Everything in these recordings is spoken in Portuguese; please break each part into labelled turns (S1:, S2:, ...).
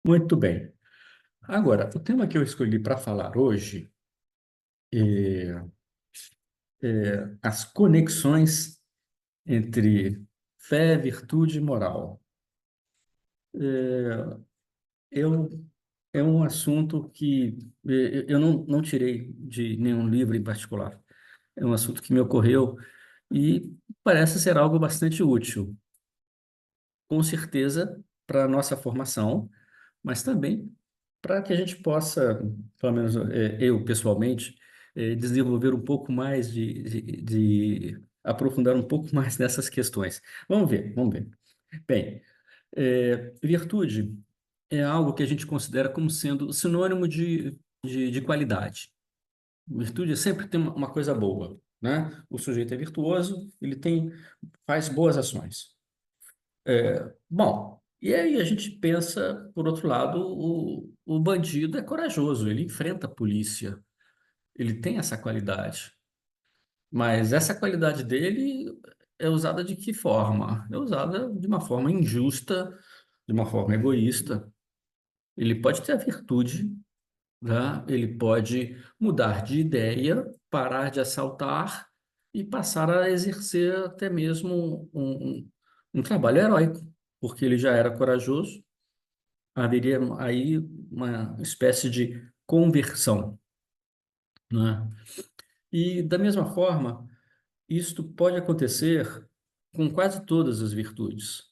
S1: Muito bem. Agora, o tema que eu escolhi para falar hoje é as conexões entre fé, virtude e moral. Eu, é um assunto que eu não tirei de nenhum livro em particular. É um assunto que me ocorreu e parece ser algo bastante útil, com certeza, para a nossa formação, mas também para que a gente possa, pelo menos eu pessoalmente, desenvolver um pouco mais de aprofundar um pouco mais nessas questões. Vamos ver, vamos ver. Bem, virtude é algo que a gente considera como sendo sinônimo de qualidade. Virtude sempre tem uma coisa boa, né? O sujeito é virtuoso, ele faz boas ações. Bom, e aí a gente pensa, por outro lado, o bandido é corajoso, ele enfrenta a polícia, ele tem essa qualidade. Mas essa qualidade dele é usada de que forma? É usada de uma forma injusta, de uma forma egoísta. Ele pode ter a virtude, né? Ele pode mudar de ideia, parar de assaltar e passar a exercer até mesmo um trabalho heróico, porque ele já era corajoso. Haveria aí uma espécie de conversão, né? E da mesma forma, isto pode acontecer com quase todas as virtudes.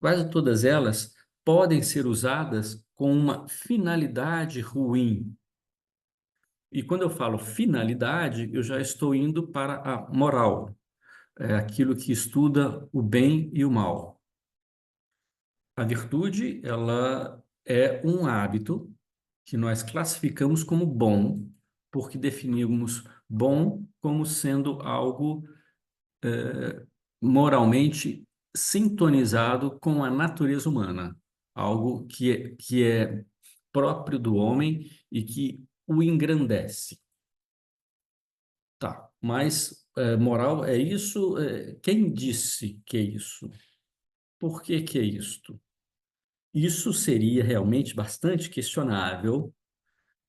S1: Quase todas elas podem ser usadas com uma finalidade ruim. E quando eu falo finalidade, eu já estou indo para a moral, é aquilo que estuda o bem e o mal. A virtude, ela é um hábito que nós classificamos como bom, porque definimos bom como sendo algo moralmente sintonizado com a natureza humana, algo que é próprio do homem e que o engrandece. Tá, mas moral é isso? Quem disse que é isso? Por que que é isto? Isso seria realmente bastante questionável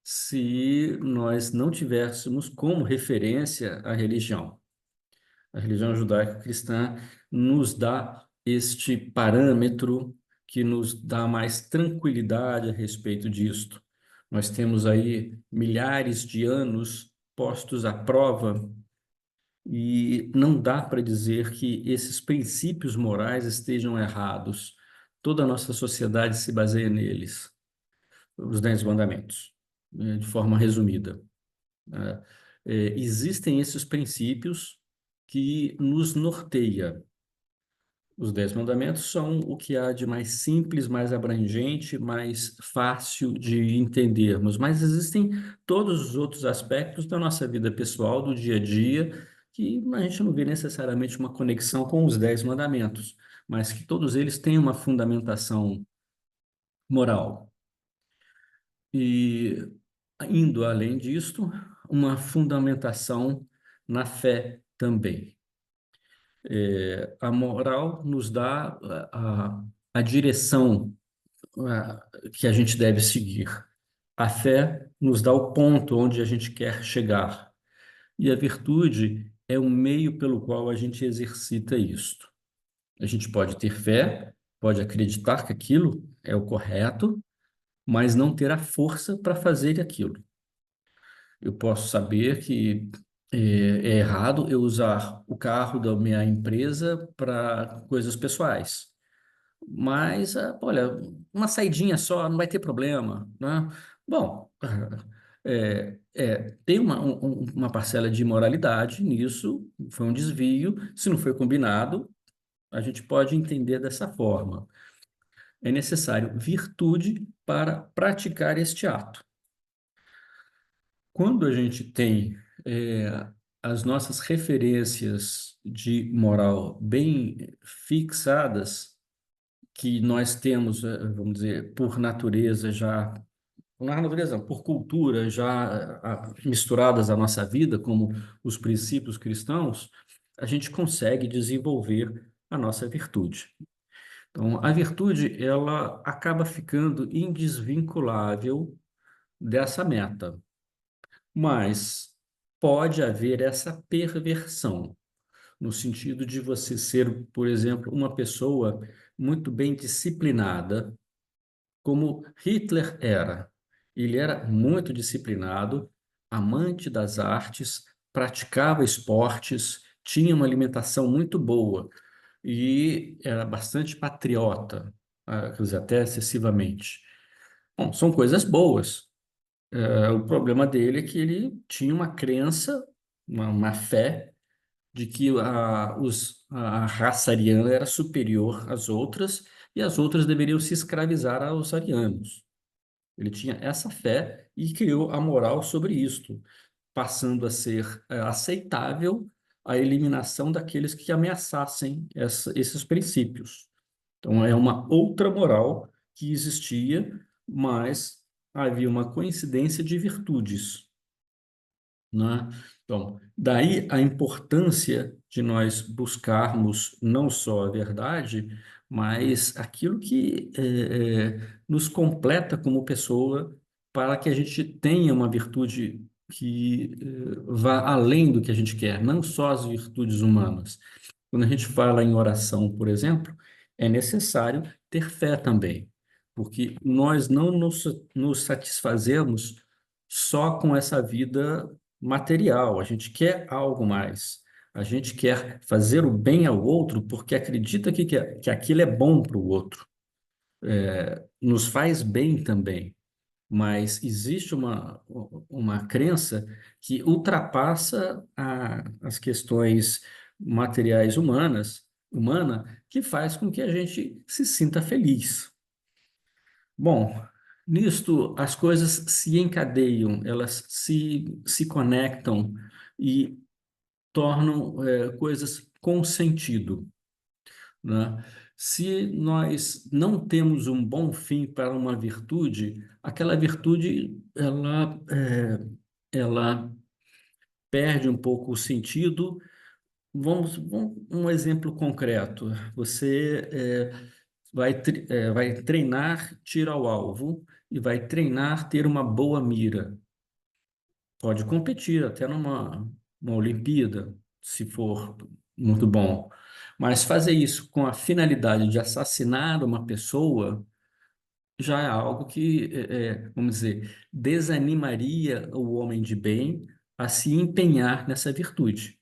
S1: se nós não tivéssemos como referência a religião. A religião judaico-cristã nos dá este parâmetro que nos dá mais tranquilidade a respeito disto. Nós temos aí milhares de anos postos à prova e não dá para dizer que esses princípios morais estejam errados. Toda a nossa sociedade se baseia neles, os Dez Mandamentos, de forma resumida, né? Existem esses princípios que nos norteia. Os Dez Mandamentos são o que há de mais simples, mais abrangente, mais fácil de entendermos, mas existem todos os outros aspectos da nossa vida pessoal, do dia a dia, que a gente não vê necessariamente uma conexão com os Dez Mandamentos, mas que todos eles têm uma fundamentação moral. E, indo além disto, uma fundamentação na fé também. A moral nos dá a direção que a gente deve seguir. A fé nos dá o ponto onde a gente quer chegar. E a virtude é o meio pelo qual a gente exercita isto. A gente pode ter fé, pode acreditar que aquilo é o correto, mas não ter a força para fazer aquilo. Eu posso saber que é errado eu usar o carro da minha empresa para coisas pessoais. Mas, olha, uma saidinha só não vai ter problema, né? Bom, tem uma parcela de imoralidade nisso, foi um desvio. Se não foi combinado, a gente pode entender dessa forma. É necessário virtude para praticar este ato. Quando a gente tem as nossas referências de moral bem fixadas, que nós temos, vamos dizer, por natureza já, não é natureza, não, por cultura já misturadas à nossa vida, como os princípios cristãos, a gente consegue desenvolver a nossa virtude. Então, a virtude, ela acaba ficando indesvinculável dessa meta, mas pode haver essa perversão, no sentido de você ser, por exemplo, uma pessoa muito bem disciplinada, como Hitler era. Ele era muito disciplinado, amante das artes, praticava esportes, tinha uma alimentação muito boa e era bastante patriota, quer dizer, até excessivamente. Bom, são coisas boas. O problema dele é que ele tinha uma crença, uma fé de que a raça ariana era superior às outras e as outras deveriam se escravizar aos arianos. Ele tinha essa fé e criou a moral sobre isto, passando a ser aceitável a eliminação daqueles que ameaçassem esses princípios. Então, é uma outra moral que existia, mas havia uma coincidência de virtudes, né? Então, daí a importância de nós buscarmos não só a verdade, mas aquilo que nos completa como pessoa, para que a gente tenha uma virtude que vá além do que a gente quer, não só as virtudes humanas. Quando a gente fala em oração, por exemplo, é necessário ter fé também, porque nós não nos satisfazemos só com essa vida material, a gente quer algo mais. A gente quer fazer o bem ao outro porque acredita que aquilo é bom para o outro. Nos faz bem também, mas existe uma crença que ultrapassa as questões materiais humana, que faz com que a gente se sinta feliz. Bom, nisto as coisas se encadeiam, elas se conectam e tornam coisas com sentido, né? Se nós não temos um bom fim para uma virtude, aquela virtude ela perde um pouco o sentido. Vamos um exemplo concreto. Você vai treinar tiro ao alvo e vai treinar ter uma boa mira. Pode competir até uma Olimpíada, se for muito bom. Mas fazer isso com a finalidade de assassinar uma pessoa já é algo que, vamos dizer, desanimaria o homem de bem a se empenhar nessa virtude.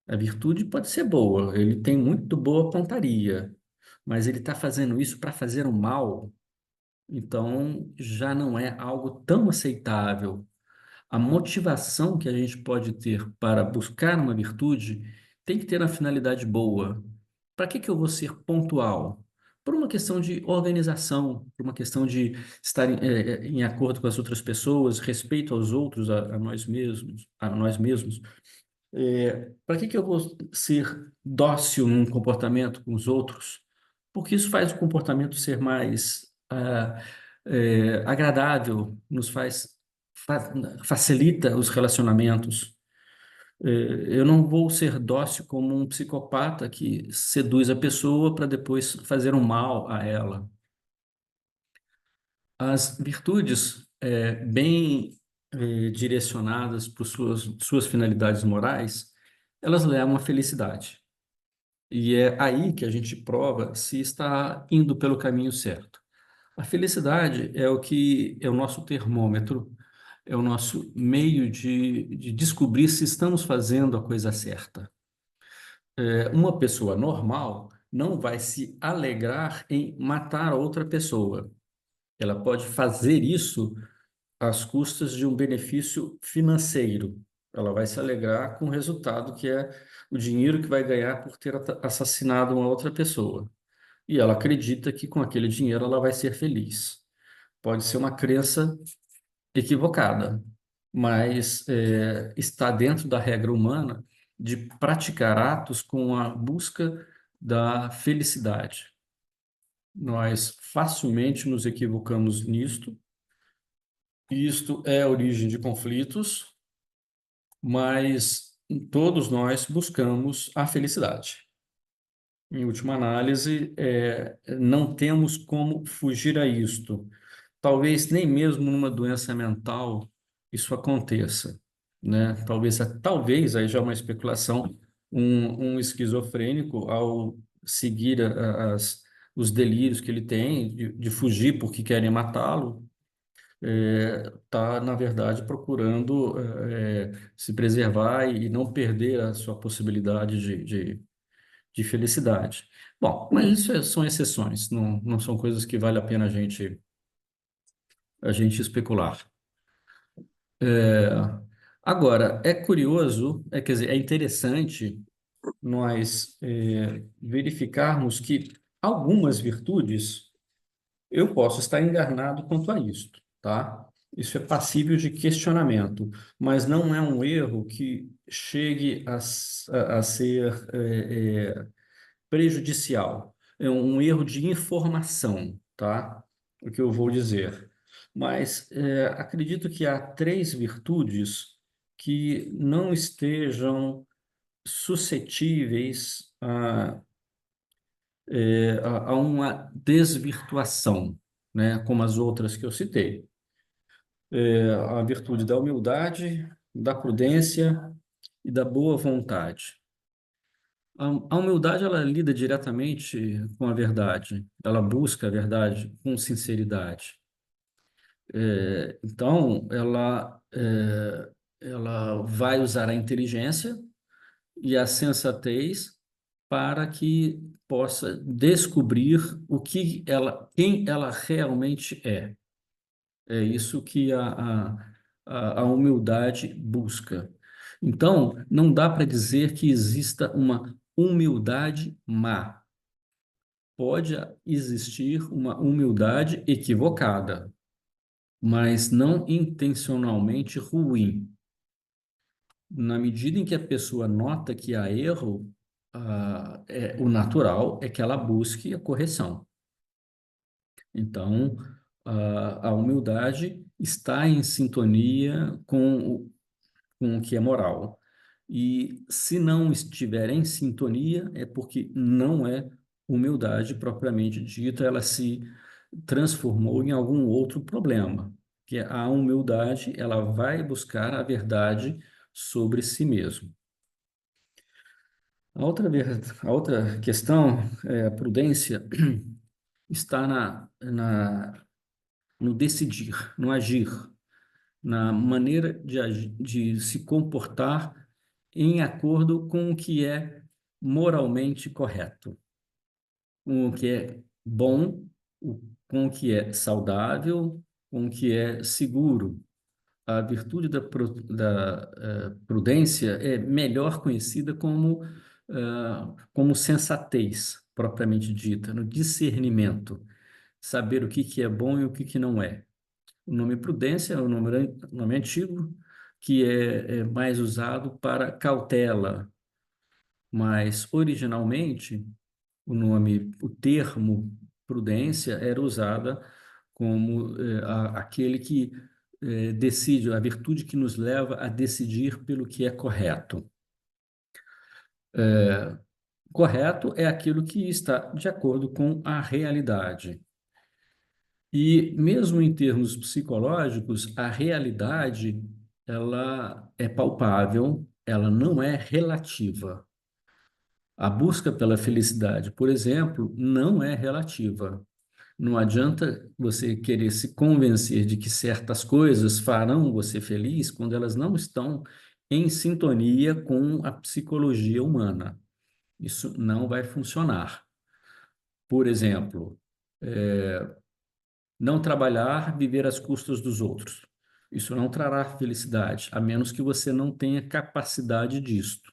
S1: A virtude pode ser boa, ele tem muito boa pontaria, mas ele está fazendo isso para fazer o mal, então já não é algo tão aceitável. A motivação que a gente pode ter para buscar uma virtude tem que ter uma finalidade boa. Para que eu vou ser pontual? Por uma questão de organização, por uma questão de estar em acordo com as outras pessoas, respeito aos outros, a nós mesmos. Para que eu vou ser dócil num comportamento com os outros? Porque isso faz o comportamento ser mais agradável, fa- facilita os relacionamentos. Eu não vou ser dócil como um psicopata que seduz a pessoa para depois fazer um mal a ela. As virtudes bem direcionadas para suas finalidades morais, elas levam à felicidade. E é aí que a gente prova se está indo pelo caminho certo. A felicidade é o que é o nosso termômetro, é o nosso meio de descobrir se estamos fazendo a coisa certa. Uma pessoa normal não vai se alegrar em matar outra pessoa. Ela pode fazer isso às custas de um benefício financeiro. Ela vai se alegrar com o resultado que é o dinheiro que vai ganhar por ter assassinado uma outra pessoa. E ela acredita que com aquele dinheiro ela vai ser feliz. Pode ser uma crença equivocada, mas está dentro da regra humana de praticar atos com a busca da felicidade. Nós facilmente nos equivocamos nisto, e isto é a origem de conflitos, mas todos nós buscamos a felicidade. Em última análise, não temos como fugir a isto. Talvez nem mesmo numa doença mental isso aconteça, né? Talvez, aí já é uma especulação, um esquizofrênico, ao seguir os delírios que ele tem de fugir porque querem matá-lo, está, na verdade, procurando se preservar e não perder a sua possibilidade de felicidade. Bom, mas são exceções, não são coisas que vale a pena a gente especular. É, Agora, é curioso, quer dizer, é interessante nós verificarmos que algumas virtudes eu posso estar enganado quanto a isto, tá? Isso é passível de questionamento, mas não é um erro que chegue a ser prejudicial. É um erro de informação, tá? O que eu vou dizer. Mas acredito que há três virtudes que não estejam suscetíveis a uma desvirtuação, né? Como as outras que eu citei. A virtude da humildade, da prudência e da boa vontade. A humildade, ela lida diretamente com a verdade, ela busca a verdade com sinceridade. Então, ela vai usar a inteligência e a sensatez para que possa descobrir quem ela realmente é. É isso que a humildade busca. Então, não dá para dizer que exista uma humildade má. Pode existir uma humildade equivocada, mas não intencionalmente ruim. Na medida em que a pessoa nota que há erro, o natural é que ela busque a correção. Então, a humildade está em sintonia com o que é moral. E se não estiver em sintonia, é porque não é humildade propriamente dita, ela se transformou em algum outro problema, que é a humildade, ela vai buscar a verdade sobre si mesmo. A outra questão, a prudência, está no decidir, no agir, na maneira de se comportar em acordo com o que é moralmente correto, com o que é bom, com o que é saudável, com o que é seguro. A virtude da prudência é melhor conhecida como sensatez, propriamente dita, no discernimento, saber o que é bom e o que não é. O nome prudência é um nome antigo que é mais usado para cautela, mas originalmente o termo prudência era usada como aquele que decide, a virtude que nos leva a decidir pelo que é correto. Correto é aquilo que está de acordo com a realidade. E mesmo em termos psicológicos, a realidade ela é palpável, ela não é relativa. A busca pela felicidade, por exemplo, não é relativa. Não adianta você querer se convencer de que certas coisas farão você feliz quando elas não estão em sintonia com a psicologia humana. Isso não vai funcionar. Por exemplo, não trabalhar, viver às custas dos outros. Isso não trará felicidade, a menos que você não tenha capacidade disto.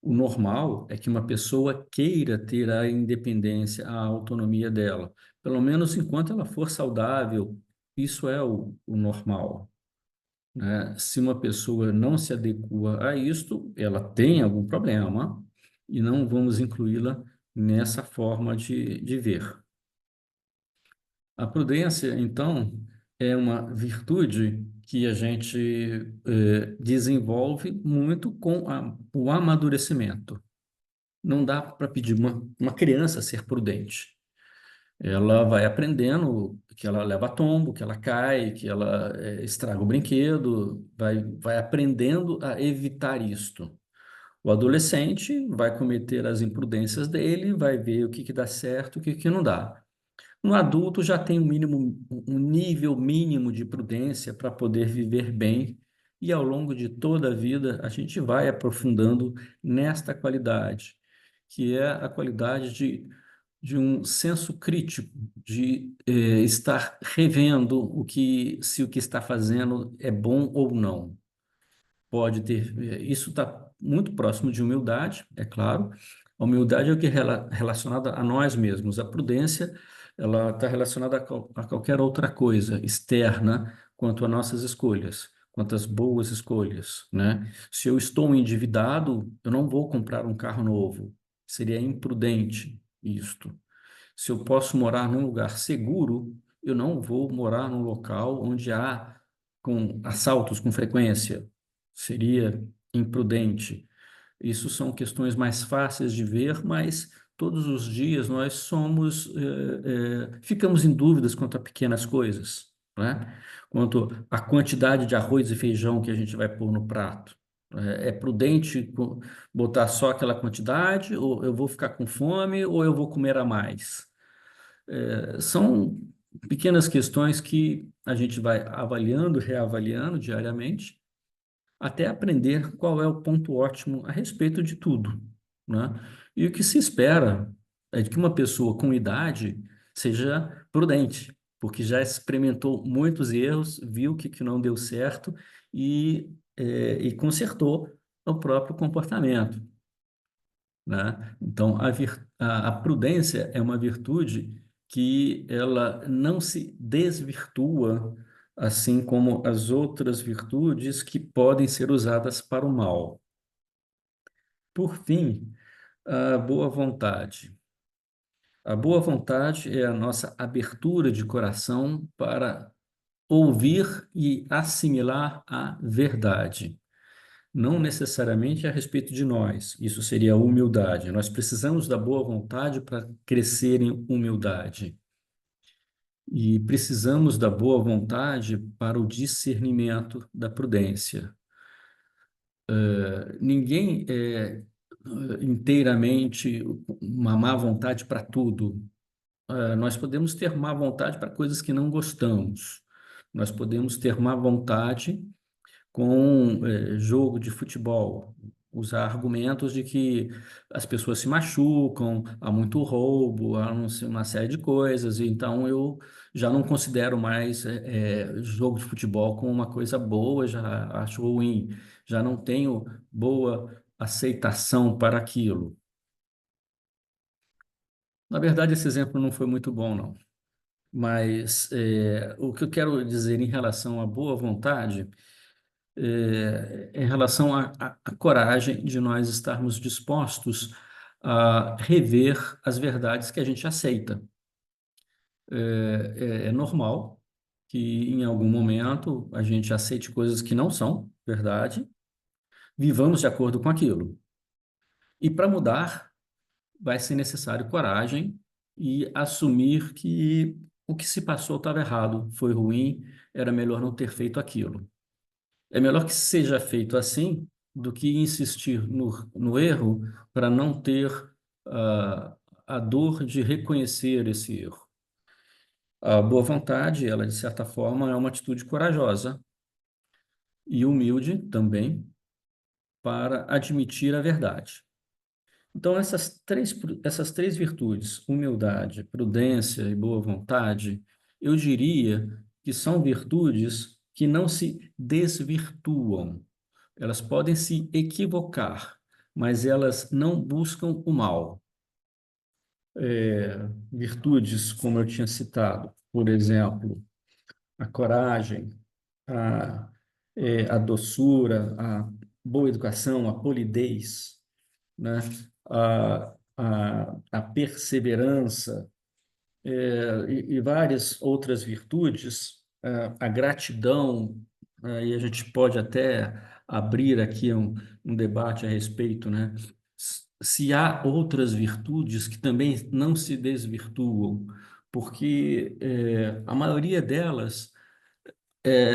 S1: O normal é que uma pessoa queira ter a independência, a autonomia dela, pelo menos enquanto ela for saudável. Isso é o normal, né? Se uma pessoa não se adequa a isto, ela tem algum problema e não vamos incluí-la nessa forma de ver. A prudência, então, é uma virtude que a gente desenvolve muito com o amadurecimento. não dá para pedir uma criança ser prudente. Ela vai aprendendo que ela leva tombo, que ela cai, que ela estraga o brinquedo, vai aprendendo a evitar isto. O adolescente vai cometer as imprudências dele, vai ver o que que dá certo, o que que não dá. Um adulto já tem um nível mínimo de prudência para poder viver bem, e ao longo de toda a vida a gente vai aprofundando nesta qualidade, que é a qualidade de um senso crítico, de estar revendo se o que está fazendo é bom ou não. Pode ter, isso está muito próximo de humildade, é claro. A humildade é o que é relacionada a nós mesmos. A prudência, ela está relacionada a qualquer outra coisa externa quanto a nossas escolhas, quanto às boas escolhas, né? Se eu estou endividado, eu não vou comprar um carro novo. Seria imprudente isto. Se eu posso morar num lugar seguro, eu não vou morar num local onde há assaltos com frequência. Seria imprudente. Isso são questões mais fáceis de ver, mas todos os dias nós ficamos em dúvidas quanto a pequenas coisas, né? Quanto à quantidade de arroz e feijão que a gente vai pôr no prato. É prudente botar só aquela quantidade, ou eu vou ficar com fome, ou eu vou comer a mais? São pequenas questões que a gente vai avaliando, reavaliando diariamente, até aprender qual é o ponto ótimo a respeito de tudo, né? E o que se espera é de que uma pessoa com idade seja prudente, porque já experimentou muitos erros, viu que não deu certo e consertou o próprio comportamento, né? Então, a prudência é uma virtude que ela não se desvirtua, assim como as outras virtudes que podem ser usadas para o mal. Por fim, a boa vontade. A boa vontade é a nossa abertura de coração para ouvir e assimilar a verdade. Não necessariamente a respeito de nós. Isso seria a humildade. Nós precisamos da boa vontade para crescer em humildade. E precisamos da boa vontade para o discernimento da prudência. Ninguém é inteiramente uma má vontade para tudo. Nós podemos ter má vontade para coisas que não gostamos. Nós podemos ter má vontade com jogo de futebol, usar argumentos de que as pessoas se machucam, há muito roubo, há uma série de coisas, e então eu já não considero mais jogo de futebol como uma coisa boa, já acho ruim, já não tenho boa aceitação para aquilo. Na verdade, esse exemplo não foi muito bom, não. Mas o que eu quero dizer em relação à boa vontade em relação à coragem de nós estarmos dispostos a rever as verdades que a gente aceita. É normal que em algum momento a gente aceite coisas que não são verdade, vivamos de acordo com aquilo. E para mudar, vai ser necessário coragem e assumir que o que se passou estava errado, foi ruim, era melhor não ter feito aquilo. É melhor que seja feito assim do que insistir no erro para não ter ah, a dor de reconhecer esse erro. A boa vontade, ela de certa forma é uma atitude corajosa e humilde também para admitir a verdade. Então, essas três virtudes, humildade, prudência e boa vontade, eu diria que são virtudes que não se desvirtuam. Elas podem se equivocar, mas elas não buscam o mal. Virtudes, como eu tinha citado, por exemplo, a coragem, a, a doçura, a boa educação, a polidez, né? A perseverança, e várias outras virtudes, a gratidão, e a gente pode até abrir aqui um debate a respeito, né? se há outras virtudes que também não se desvirtuam, porque a maioria delas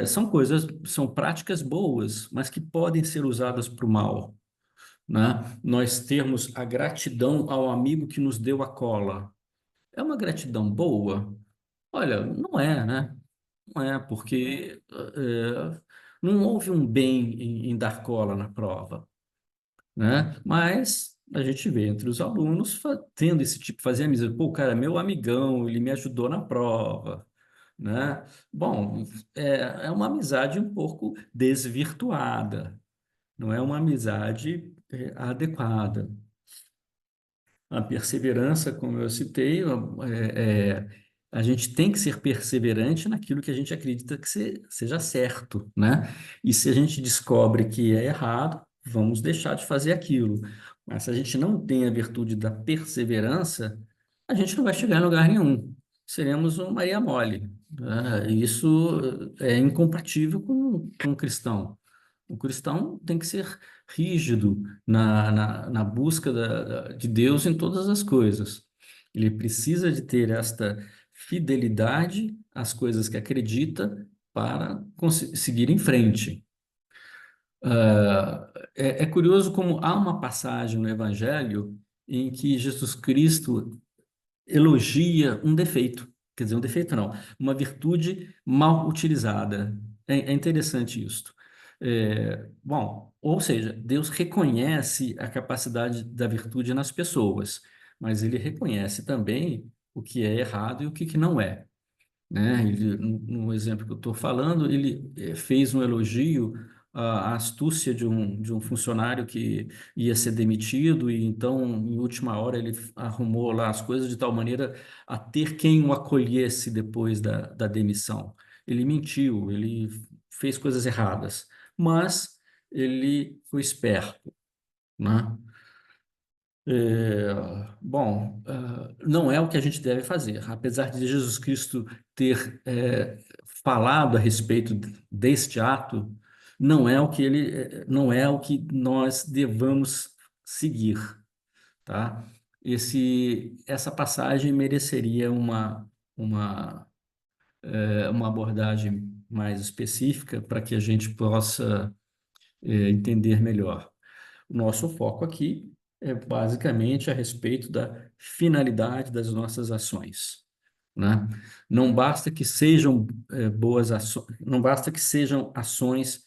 S1: são coisas, são práticas boas, mas que podem ser usadas para o mal, né? Nós termos a gratidão ao amigo que nos deu a cola. É uma gratidão boa? Olha, não é, né? Não é, porque não houve um bem em dar cola na prova, né? Mas a gente vê entre os alunos tendo esse tipo, fazer amizade. Pô, o cara é meu amigão, ele me ajudou na prova, né? Bom, é uma amizade um pouco desvirtuada, não é uma amizade adequada. A perseverança, como eu citei, a gente tem que ser perseverante naquilo que a gente acredita que seja certo, né? E se a gente descobre que é errado, vamos deixar de fazer aquilo. Mas se a gente não tem a virtude da perseverança, a gente não vai chegar em lugar nenhum. Seremos um Maria Mole, né? E isso é incompatível com um cristão. O cristão tem que ser rígido na busca de Deus em todas as coisas. Ele precisa de ter esta fidelidade às coisas que acredita para seguir em frente. É curioso como há uma passagem no Evangelho em que Jesus Cristo elogia um defeito. Quer dizer, um defeito não, uma virtude mal utilizada. É interessante isso. Bom, ou seja, Deus reconhece a capacidade da virtude nas pessoas, mas ele reconhece também o que é errado e o que não é, né? Ele, no exemplo que eu estou falando, ele fez um elogio à astúcia de um funcionário que ia ser demitido e então, em última hora, ele arrumou lá as coisas de tal maneira a ter quem o acolhesse depois da demissão. Ele mentiu, ele fez coisas erradas, mas ele foi esperto, né? Bom, não é o que a gente deve fazer. Apesar de Jesus Cristo ter falado a respeito deste ato, não é o que nós devamos seguir, tá? Essa passagem mereceria uma, uma abordagem mais específica para que a gente possa entender melhor. O nosso foco aqui é basicamente a respeito da finalidade das nossas ações, né? Não basta que sejam boas ações, não basta que sejam ações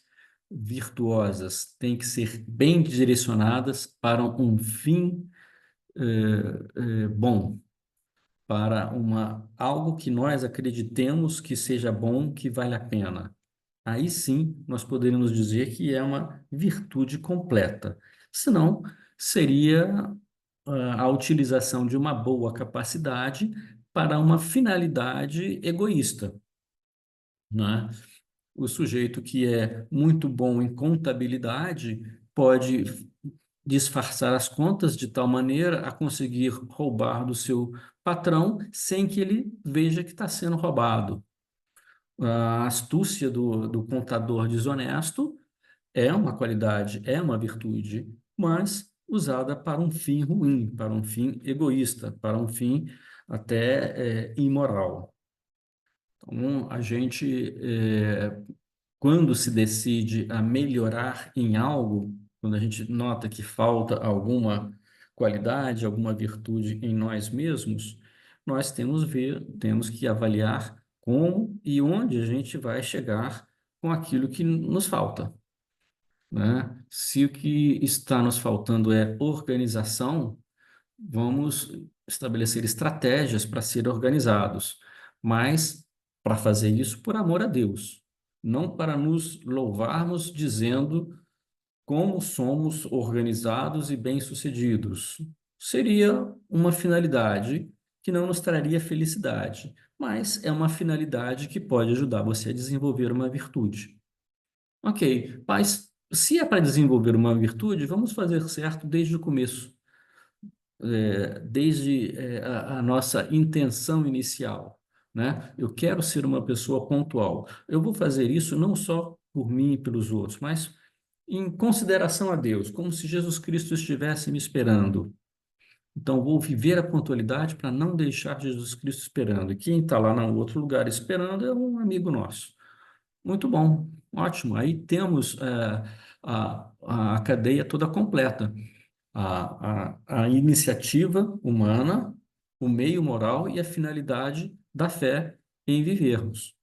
S1: virtuosas, tem que ser bem direcionadas para um fim bom, para algo que nós acreditemos que seja bom, que vale a pena. Aí sim nós poderíamos dizer que é uma virtude completa. Senão, seria a utilização de uma boa capacidade para uma finalidade egoísta, né? O sujeito que é muito bom em contabilidade pode disfarçar as contas de tal maneira a conseguir roubar do seu patrão sem que ele veja que está sendo roubado. A astúcia do contador desonesto é uma qualidade, é uma virtude, mas usada para um fim ruim, para um fim egoísta, para um fim até imoral. Então, quando se decide a melhorar em algo, quando a gente nota que falta alguma qualidade, alguma virtude em nós mesmos, nós temos que avaliar como e onde a gente vai chegar com aquilo que nos falta, né? Se o que está nos faltando é organização, vamos estabelecer estratégias para ser organizados, mas para fazer isso por amor a Deus, não para nos louvarmos dizendo como somos organizados e bem-sucedidos. Seria uma finalidade que não nos traria felicidade, mas é uma finalidade que pode ajudar você a desenvolver uma virtude. Ok, mas se é para desenvolver uma virtude, vamos fazer certo desde o começo, desde a nossa intenção inicial, né? Eu quero ser uma pessoa pontual. Eu vou fazer isso não só por mim e pelos outros, mas em consideração a Deus, como se Jesus Cristo estivesse me esperando. Então, vou viver a pontualidade para não deixar Jesus Cristo esperando. E quem está lá no outro lugar esperando é um amigo nosso. Muito bom, ótimo. Aí temos a cadeia toda completa. A iniciativa humana, o meio moral e a finalidade da fé em vivermos.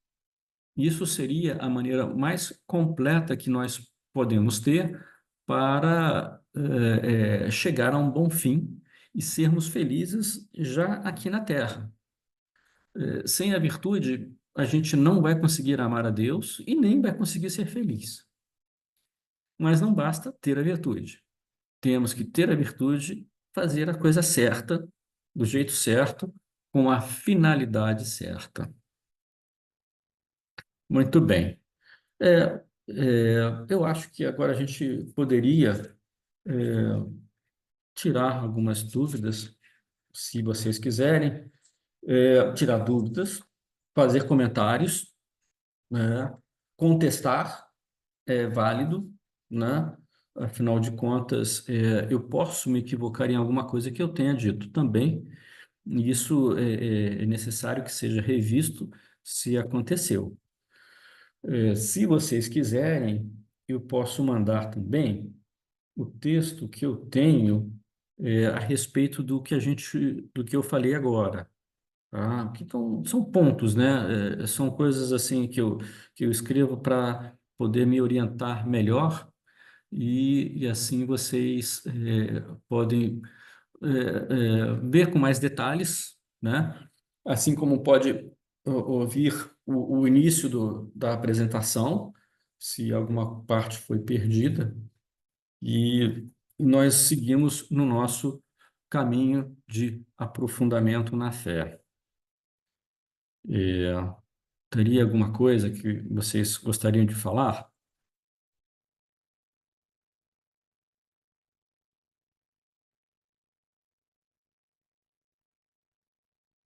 S1: Isso seria a maneira mais completa que nós podemos ter para chegar a um bom fim e sermos felizes já aqui na Terra. Sem a virtude, a gente não vai conseguir amar a Deus e nem vai conseguir ser feliz. Mas não basta ter a virtude. Temos que ter a virtude, fazer a coisa certa, do jeito certo, com a finalidade certa. Muito bem. Eu acho que agora a gente poderia é, tirar algumas dúvidas, se vocês quiserem, tirar dúvidas, fazer comentários, né? Contestar é válido, né? Afinal de contas, eu posso me equivocar em alguma coisa que eu tenha dito também, e isso é necessário que seja revisto se aconteceu. Se vocês quiserem, eu posso mandar também o texto que eu tenho a respeito do que eu falei agora, tá? São pontos, né? São coisas assim que eu escrevo para poder me orientar melhor e assim vocês podem ver com mais detalhes, né? Assim como pode ouvir o início da apresentação, se alguma parte foi perdida, e nós seguimos no nosso caminho de aprofundamento na fé. É, Teria alguma coisa que vocês gostariam de falar?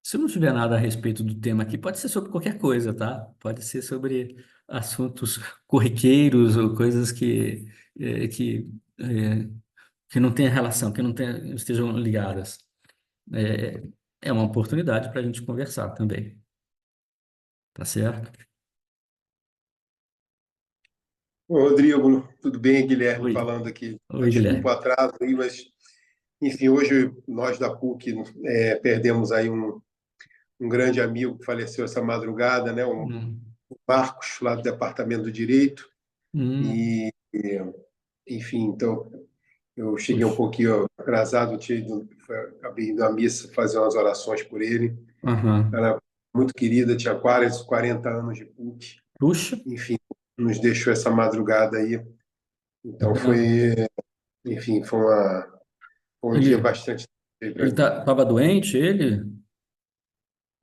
S1: Se não tiver nada a respeito do tema aqui, pode ser sobre qualquer coisa, tá? Pode ser sobre assuntos corriqueiros ou coisas eh, que, eh, que não tenham relação, estejam ligadas. É, é uma oportunidade para a gente conversar também, tá certo?
S2: Ô, Rodrigo, tudo bem? Guilherme
S1: Oi,
S2: falando aqui.
S1: oi,
S2: Desculpa o
S1: Guilherme.
S2: atraso aí, mas, enfim, hoje nós da PUC perdemos aí um grande amigo que faleceu essa madrugada, né?
S1: Hum,
S2: O Marcos, lá do Departamento do Direito.
S1: hum,
S2: Enfim, então eu cheguei um
S1: puxa,
S2: pouquinho atrasado, acabei indo à missa fazer umas orações por ele.
S1: aham,
S2: Era muito querida, tinha quase 40 anos de PUC.
S1: puxa,
S2: Enfim, nos deixou essa madrugada aí. Então
S1: caramba.
S2: enfim, foi um dia
S1: Ele,
S2: bastante para
S1: ele
S2: mim.
S1: estava doente, ele?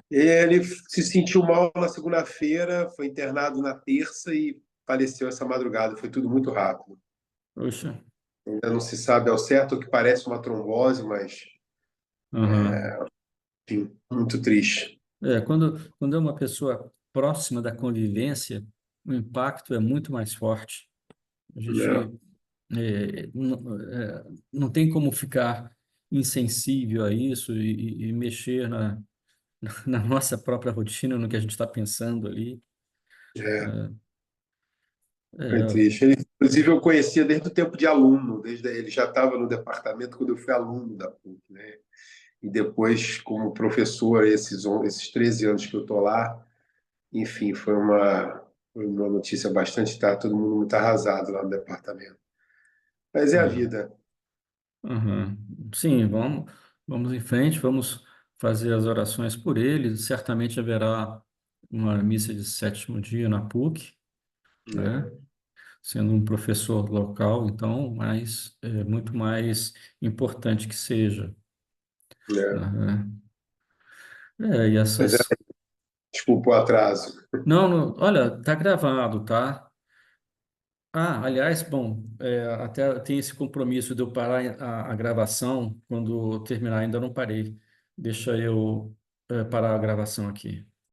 S2: Ele se sentiu mal na segunda-feira, foi internado na terça e faleceu essa madrugada. Foi tudo muito rápido.
S1: Puxa,
S2: Ainda não se sabe ao certo o que parece uma trombose, mas,
S1: aham.
S2: enfim, muito triste.
S1: Quando é uma pessoa próxima da convivência, o impacto é muito mais forte. A
S2: Né?
S1: gente não tem como ficar insensível a isso e mexer na nossa própria rotina, no que a gente está pensando ali.
S2: É, foi
S1: É,
S2: triste. Inclusive, eu conhecia desde o tempo de aluno, desde ele já estava no departamento quando eu fui aluno da PUC, né? E depois, como professor, esses 13 anos que eu estou lá, enfim, foi uma notícia bastante. Tá todo mundo muito arrasado lá no departamento. Mas é a
S1: é,
S2: vida.
S1: aham. Sim, vamos em frente, vamos fazer as orações por ele. Certamente haverá uma missa de sétimo dia na PUC, né?
S2: É,
S1: Sendo um professor local, então, mas é muito mais importante que seja,
S2: é.
S1: né? E
S2: Mas é,
S1: essas.
S2: desculpa o atraso.
S1: Não, olha, tá gravado, tá? Aliás, bom, até tem esse compromisso de eu parar a gravação quando terminar, ainda não parei. Deixa eu parar a gravação aqui.